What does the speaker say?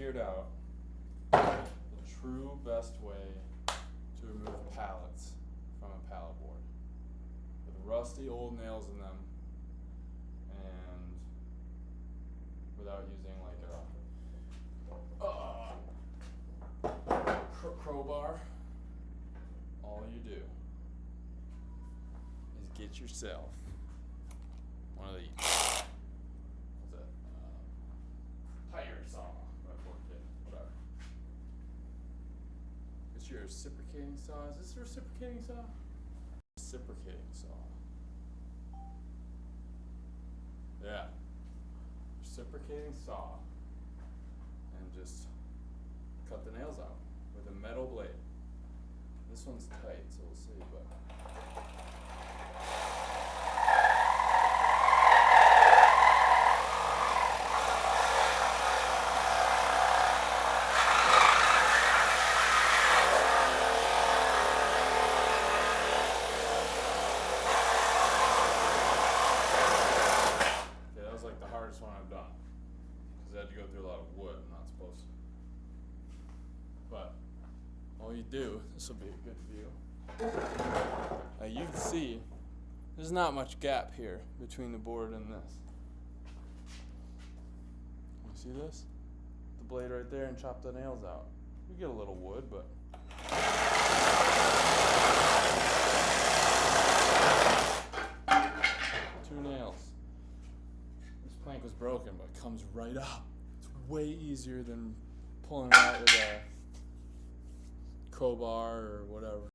figured out the true best way to remove pallets from a pallet board with rusty old nails in them and without using like a crowbar. All you do is get yourself one of these. What's that? Tire saw. Whatever. It's your reciprocating saw. Is this a reciprocating saw? Reciprocating saw. Yeah. Reciprocating saw. And just cut the nails out with a metal blade. This one's tight, so we'll see, but. Okay, that was like the hardest one I've done. Because I had to go through a lot of wood, I'm not supposed to. But all you do, this will be a good view. You can see there's not much gap here between the board and this. You see this? The blade right there, and chop the nails out. You get a little wood, but two nails. This plank was broken, but it comes right up. It's way easier than pulling it out with a crowbar or whatever.